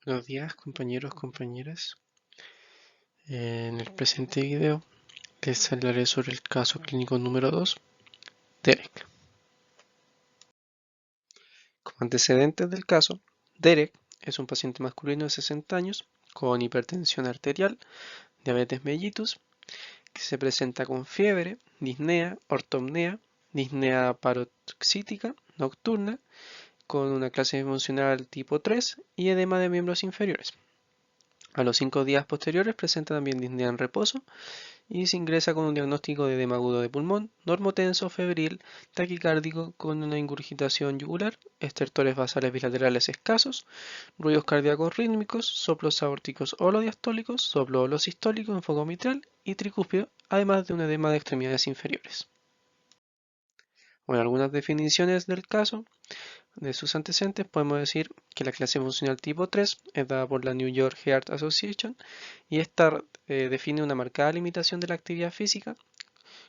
Buenos días compañeros, compañeras. En el presente video les hablaré sobre el caso clínico número 2, Derek. Como antecedentes del caso, Derek es un paciente masculino de 60 años con hipertensión arterial, diabetes mellitus, que se presenta con fiebre, disnea, ortopnea, disnea paroxítica nocturna, con una clase emocional tipo 3 y edema de miembros inferiores. A los 5 días posteriores presenta también disnea en reposo y se ingresa con un diagnóstico de edema agudo de pulmón, normotenso, febril, taquicárdico con una ingurgitación yugular, estertores basales bilaterales escasos, ruidos cardíacos rítmicos, soplos aórticos holodiastólicos, soplo holosistólico en foco mitral y tricúspido, además de un edema de extremidades inferiores. Bueno, algunas definiciones del caso. De sus antecedentes podemos decir que la clase funcional tipo 3 es dada por la New York Heart Association y esta define una marcada limitación de la actividad física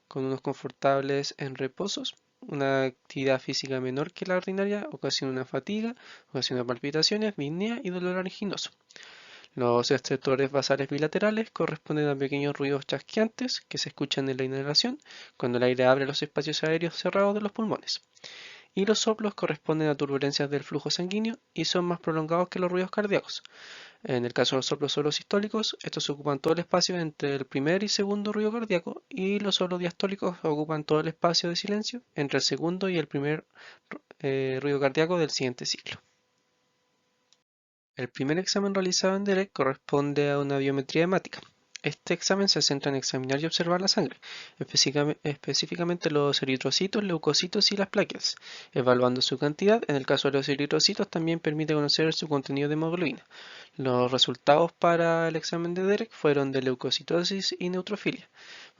con unos confortables en reposos, una actividad física menor que la ordinaria ocasiona una fatiga, ocasiona palpitaciones, disnea y dolor anginoso. Los estertores basales bilaterales corresponden a pequeños ruidos chasqueantes que se escuchan en la inhalación cuando el aire abre los espacios aéreos cerrados de los pulmones. Y los soplos corresponden a turbulencias del flujo sanguíneo y son más prolongados que los ruidos cardíacos. En el caso de los soplos holosistólicos, estos ocupan todo el espacio entre el primer y segundo ruido cardíaco y los holodiastólicos ocupan todo el espacio de silencio entre el segundo y el primer ruido cardíaco del siguiente ciclo. El primer examen realizado en Derek corresponde a una biometría hemática. Este examen se centra en examinar y observar la sangre, específicamente los eritrocitos, leucocitos y las plaquetas, evaluando su cantidad. En el caso de los eritrocitos también permite conocer su contenido de hemoglobina. Los resultados para el examen de Derek fueron de leucocitosis y neutrofilia.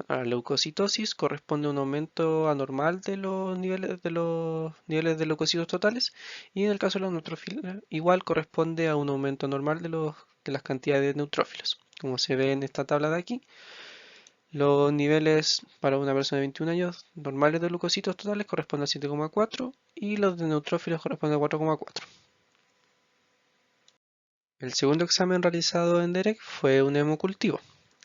La leucocitosis corresponde a un aumento anormal de los niveles de leucocitos totales y en el caso de la neutrofilia igual corresponde a un aumento anormal de las cantidades de neutrófilos. Como se ve en esta tabla de aquí, los niveles para una persona de 21 años normales de leucocitos totales corresponden a 7,4 y los de neutrófilos corresponden a 4,4. El segundo examen realizado en Derek fue un hemocultivo,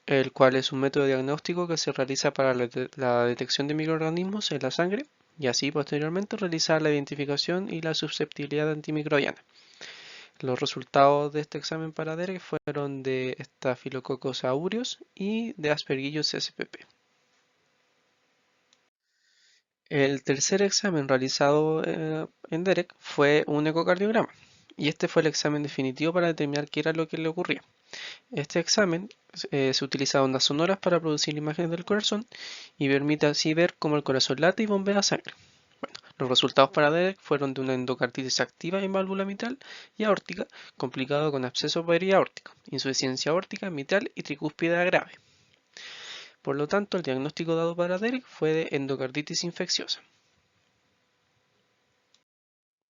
el cual es un método diagnóstico que se realiza para la detección de microorganismos en la sangre y así posteriormente realizar la identificación y la susceptibilidad antimicrobiana. Los resultados de este examen para Derek fueron de Staphylococcus aureus y de Aspergillus spp. El tercer examen realizado en Derek fue un ecocardiograma y este fue el examen definitivo para determinar qué era lo que le ocurría. Este examen se utiliza ondas sonoras para producir imágenes del corazón y permite así ver cómo el corazón late y bombea sangre. Bueno, los resultados para Derek fueron de una endocarditis activa en válvula mitral y aórtica, complicado con absceso periaórtico, insuficiencia aórtica, mitral y tricúspide grave. Por lo tanto, el diagnóstico dado para Derek fue de endocarditis infecciosa.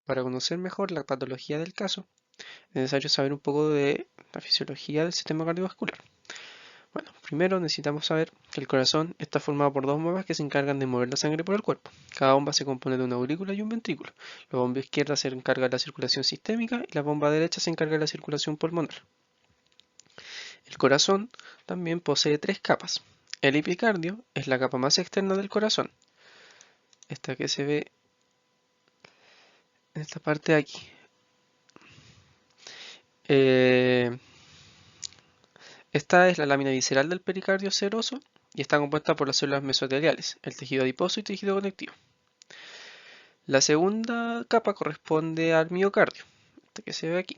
Para conocer mejor la patología del caso, es necesario saber un poco de la fisiología del sistema cardiovascular. Bueno, primero necesitamos saber que el corazón está formado por dos bombas que se encargan de mover la sangre por el cuerpo. Cada bomba se compone de una aurícula y un ventrículo. La bomba izquierda se encarga de la circulación sistémica y la bomba derecha se encarga de la circulación pulmonar. El corazón también posee tres capas. El epicardio es la capa más externa del corazón. Esta que se ve en esta parte de aquí. Esta es la lámina visceral del pericardio seroso y está compuesta por las células mesoteliales, el tejido adiposo y tejido conectivo. La segunda capa corresponde al miocardio, este que se ve aquí.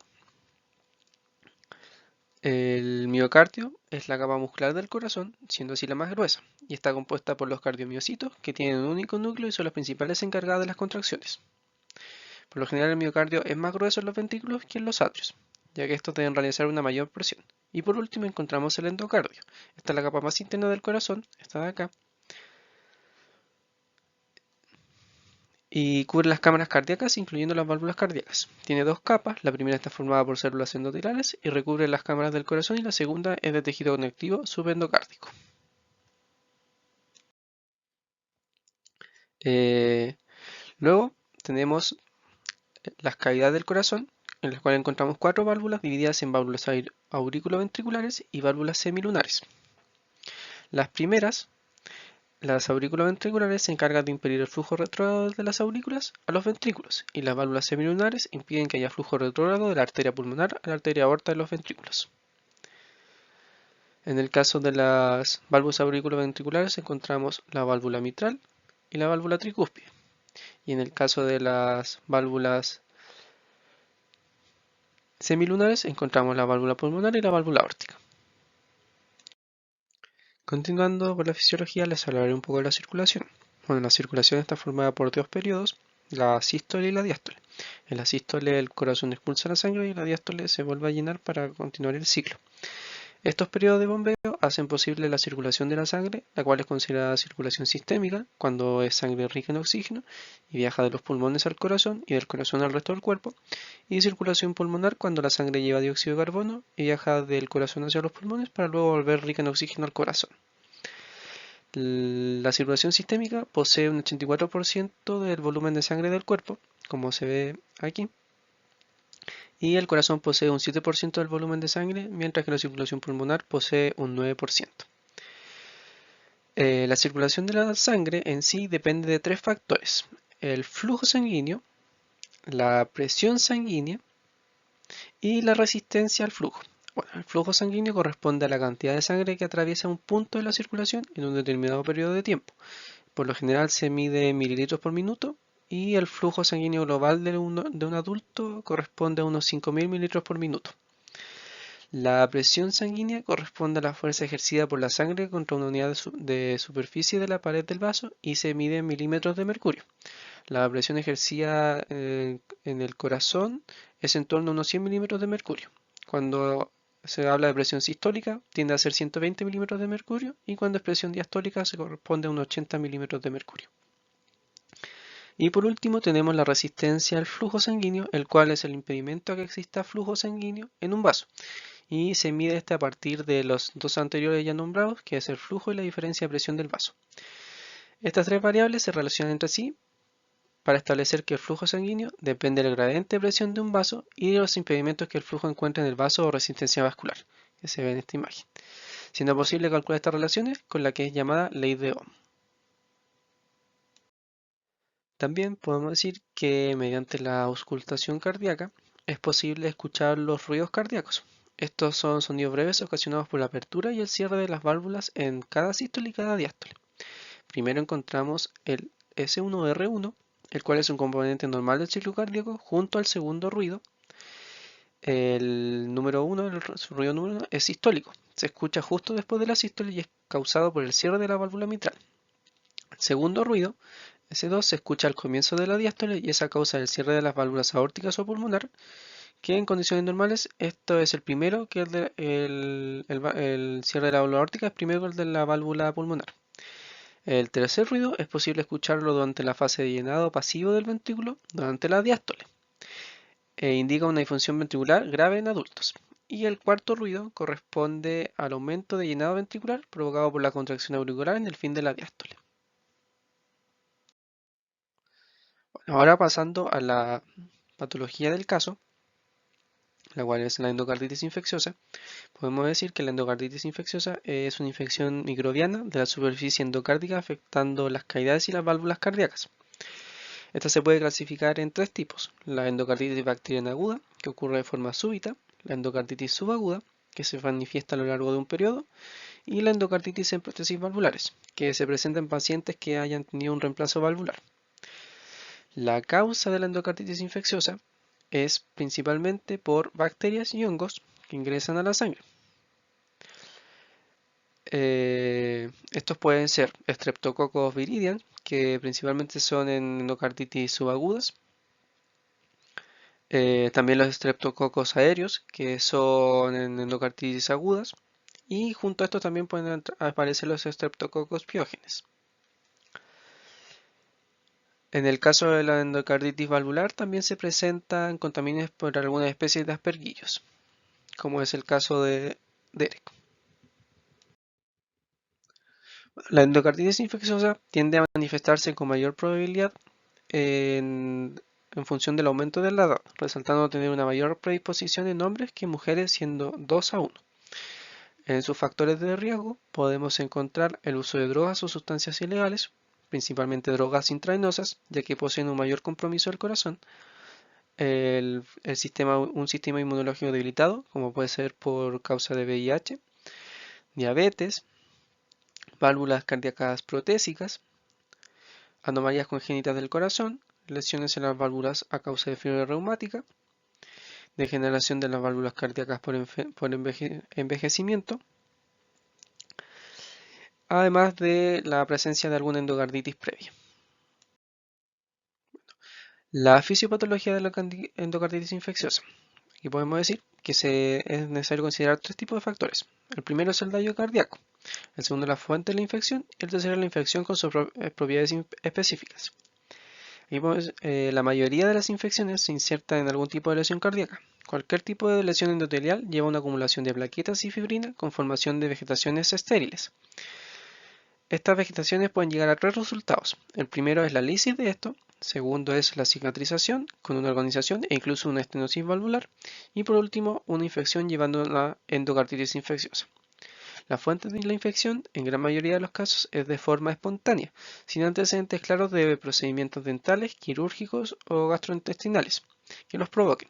El miocardio es la capa muscular del corazón, siendo así la más gruesa, y está compuesta por los cardiomiocitos, que tienen un único núcleo y son los principales encargados de las contracciones. Por lo general el miocardio es más grueso en los ventrículos que en los atrios, ya que estos deben realizar una mayor presión. Y por último encontramos el endocardio. Esta es la capa más interna del corazón, esta de acá, y cubre las cámaras cardíacas, incluyendo las válvulas cardíacas. Tiene dos capas, la primera está formada por células endoteliales y recubre las cámaras del corazón y la segunda es de tejido conectivo subendocárdico. Luego tenemos las cavidades del corazón, en la cual encontramos 4 válvulas divididas en válvulas auriculoventriculares y válvulas semilunares. Las primeras, las auriculoventriculares, se encargan de impedir el flujo retrógrado de las aurículas a los ventrículos, y las válvulas semilunares impiden que haya flujo retrógrado de la arteria pulmonar a la arteria aorta de los ventrículos. En el caso de las válvulas auriculoventriculares encontramos la válvula mitral y la válvula tricúspide. Y en el caso de las válvulas semilunares encontramos la válvula pulmonar y la válvula aórtica. Continuando con la fisiología, les hablaré un poco de la circulación. Bueno, la circulación está formada por dos periodos, la sístole y la diástole. En la sístole el corazón expulsa la sangre y en la diástole se vuelve a llenar para continuar el ciclo. Estos periodos de bombeo hacen posible la circulación de la sangre, la cual es considerada circulación sistémica, cuando es sangre rica en oxígeno y viaja de los pulmones al corazón y del corazón al resto del cuerpo, y circulación pulmonar, cuando la sangre lleva dióxido de carbono y viaja del corazón hacia los pulmones para luego volver rica en oxígeno al corazón. La circulación sistémica posee un 84% del volumen de sangre del cuerpo, como se ve aquí, y el corazón posee un 7% del volumen de sangre, mientras que la circulación pulmonar posee un 9%. La circulación de la sangre en sí depende de 3 factores: el flujo sanguíneo, la presión sanguínea y la resistencia al flujo. Bueno, el flujo sanguíneo corresponde a la cantidad de sangre que atraviesa un punto de la circulación en un determinado periodo de tiempo. Por lo general se mide en mililitros por minuto, y el flujo sanguíneo global de un adulto corresponde a unos 5.000 mililitros por minuto. La presión sanguínea corresponde a la fuerza ejercida por la sangre contra una unidad de superficie de la pared del vaso y se mide en milímetros de mercurio. La presión ejercida en el corazón es en torno a unos 100 milímetros de mercurio. Cuando se habla de presión sistólica tiende a ser 120 milímetros de mercurio, y cuando es presión diastólica se corresponde a unos 80 milímetros de mercurio. Y por último tenemos la resistencia al flujo sanguíneo, el cual es el impedimento a que exista flujo sanguíneo en un vaso, y se mide a partir de los dos anteriores ya nombrados, que es el flujo y la diferencia de presión del vaso. Estas tres variables se relacionan entre sí para establecer que el flujo sanguíneo depende del gradiente de presión de un vaso y de los impedimentos que el flujo encuentra en el vaso o resistencia vascular, que se ve en esta imagen, siendo posible calcular estas relaciones con la que es llamada ley de Ohm. También podemos decir que mediante la auscultación cardíaca es posible escuchar los ruidos cardíacos. Estos son sonidos breves ocasionados por la apertura y el cierre de las válvulas en cada sístole y cada diástole. Primero encontramos el S1R1, el cual es un componente normal del ciclo cardíaco, junto al segundo ruido. El número 1, el ruido número 1, es sistólico. Se escucha justo después de la sístole y es causado por el cierre de la válvula mitral. El segundo ruido, S2, se escucha al comienzo de la diástole y es a causa del cierre de las válvulas aórticas o pulmonar, que en condiciones normales esto es el primero, que el cierre de la válvula aórtica es primero que el de la válvula pulmonar. El tercer ruido es posible escucharlo durante la fase de llenado pasivo del ventrículo, durante la diástole, e indica una disfunción ventricular grave en adultos. Y el cuarto ruido corresponde al aumento de llenado ventricular provocado por la contracción auricular en el fin de la diástole. Bueno, ahora pasando a la patología del caso, la cual es la endocarditis infecciosa, podemos decir que la endocarditis infecciosa es una infección microbiana de la superficie endocárdica afectando las cavidades y las válvulas cardíacas. Esta se puede clasificar en 3 tipos: la endocarditis bacteriana aguda, que ocurre de forma súbita; la endocarditis subaguda, que se manifiesta a lo largo de un periodo; y la endocarditis en prótesis valvulares, que se presenta en pacientes que hayan tenido un reemplazo valvular. La causa de la endocarditis infecciosa es principalmente por bacterias y hongos que ingresan a la sangre. Estos pueden ser Streptococcus viridans, que principalmente son en endocarditis subagudas. También los Streptococcus aéreos, que son en endocarditis agudas. Y junto a estos también pueden aparecer los Streptococcus pyogenes. En el caso de la endocarditis valvular también se presentan contamines por algunas especies de aspergillos, como es el caso de Derek. La endocarditis infecciosa tiende a manifestarse con mayor probabilidad en en función del aumento de la edad, resaltando tener una mayor predisposición en hombres que en mujeres, siendo 2 a 1. En sus factores de riesgo podemos encontrar el uso de drogas o sustancias ilegales, principalmente drogas intravenosas, ya que poseen un mayor compromiso del corazón, un sistema inmunológico debilitado, como puede ser por causa de VIH, diabetes, válvulas cardíacas protésicas, anomalías congénitas del corazón, lesiones en las válvulas a causa de fiebre reumática, degeneración de las válvulas cardíacas por envejecimiento, además de la presencia de alguna endocarditis previa. La fisiopatología de la endocarditis infecciosa. Aquí podemos decir que es necesario considerar 3 tipos de factores. El primero es el daño cardíaco, el segundo la fuente de la infección y el tercero la infección con sus propiedades específicas. La mayoría de las infecciones se insertan en algún tipo de lesión cardíaca. Cualquier tipo de lesión endotelial lleva a una acumulación de plaquetas y fibrina con formación de vegetaciones estériles. Estas vegetaciones pueden llegar a 3 resultados. El primero es la lisis de esto, segundo es la cicatrización con una organización e incluso una estenosis valvular, y por último una infección llevando a la endocarditis infecciosa. La fuente de la infección, en gran mayoría de los casos, es de forma espontánea, sin antecedentes claros de procedimientos dentales, quirúrgicos o gastrointestinales que los provoquen,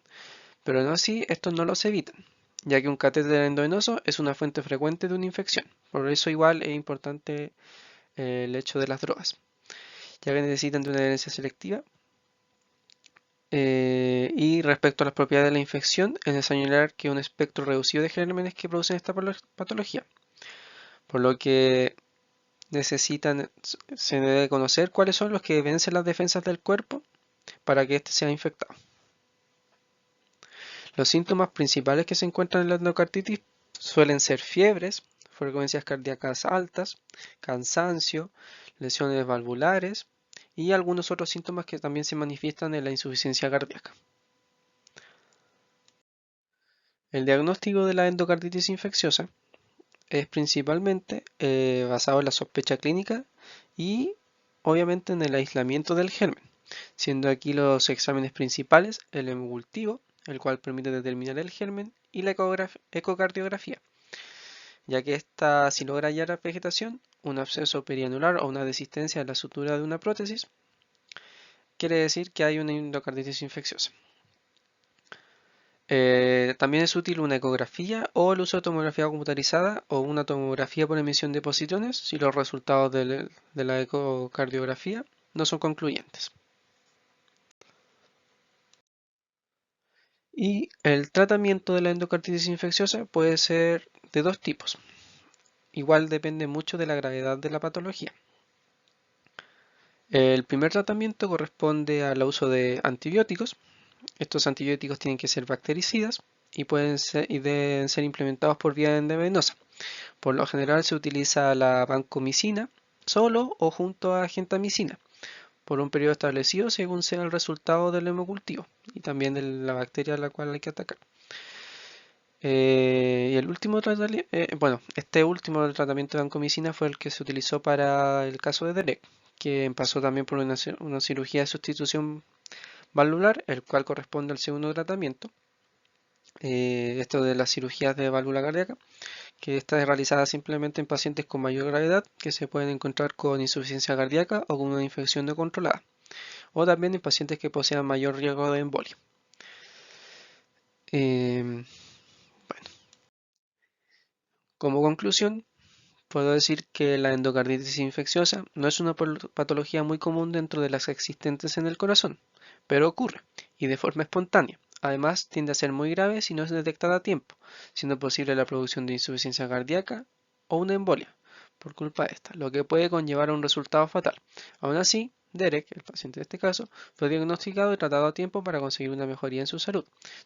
pero aún así estos no los evitan, ya que un catéter endovenoso es una fuente frecuente de una infección. Por eso igual es importante el hecho de las drogas, ya que necesitan de una adherencia selectiva. Y respecto a las propiedades de la infección, es necesario señalar que un espectro reducido de gérmenes que producen esta patología, por lo que se debe conocer cuáles son los que vencen las defensas del cuerpo para que éste sea infectado. Los síntomas principales que se encuentran en la endocarditis suelen ser fiebres, frecuencias cardíacas altas, cansancio, lesiones valvulares y algunos otros síntomas que también se manifiestan en la insuficiencia cardíaca. El diagnóstico de la endocarditis infecciosa es principalmente basado en la sospecha clínica y obviamente en el aislamiento del germen, siendo aquí los exámenes principales el hemocultivo, el cual permite determinar el germen, y la ecocardiografía, ya que esta, si logra hallar vegetación, un absceso perianular o una desistencia de la sutura de una prótesis, quiere decir que hay una endocarditis infecciosa. También es útil una ecografía o el uso de tomografía computarizada o una tomografía por emisión de positrones si los resultados de la ecocardiografía no son concluyentes. Y el tratamiento de la endocarditis infecciosa puede ser de 2 tipos. Igual depende mucho de la gravedad de la patología. El primer tratamiento corresponde al uso de antibióticos. Estos antibióticos tienen que ser bactericidas y deben ser implementados por vía endovenosa. Por lo general se utiliza la vancomicina solo o junto a gentamicina por un periodo establecido según sea el resultado del hemocultivo y también de la bacteria a la cual hay que atacar. Y el último este último tratamiento de vancomicina fue el que se utilizó para el caso de Derek, que pasó también por una cirugía de sustitución valvular, el cual corresponde al segundo tratamiento. Esto de las cirugías de válvula cardíaca, que esta es realizada simplemente en pacientes con mayor gravedad que se pueden encontrar con insuficiencia cardíaca o con una infección no controlada, o también en pacientes que posean mayor riesgo de embolia. Bueno, como conclusión, puedo decir que la endocarditis infecciosa no es una patología muy común dentro de las existentes en el corazón, pero ocurre, y de forma espontánea. Además, tiende a ser muy grave si no es detectada a tiempo, siendo posible la producción de insuficiencia cardíaca o una embolia por culpa de esta, lo que puede conllevar a un resultado fatal. Aún así, Derek, el paciente de este caso, fue diagnosticado y tratado a tiempo para conseguir una mejoría en su salud,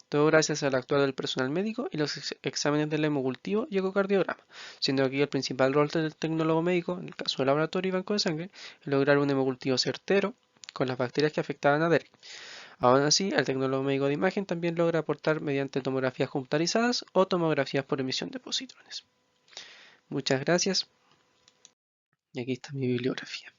todo gracias al actuar del personal médico y los exámenes del hemocultivo y ecocardiograma, siendo aquí el principal rol del tecnólogo médico, en el caso del laboratorio y banco de sangre, en lograr un hemocultivo certero con las bacterias que afectaban a Derek. Aún así, el tecnólogo médico de imagen también logra aportar mediante tomografías computarizadas o tomografías por emisión de positrones. Muchas gracias. Y aquí está mi bibliografía.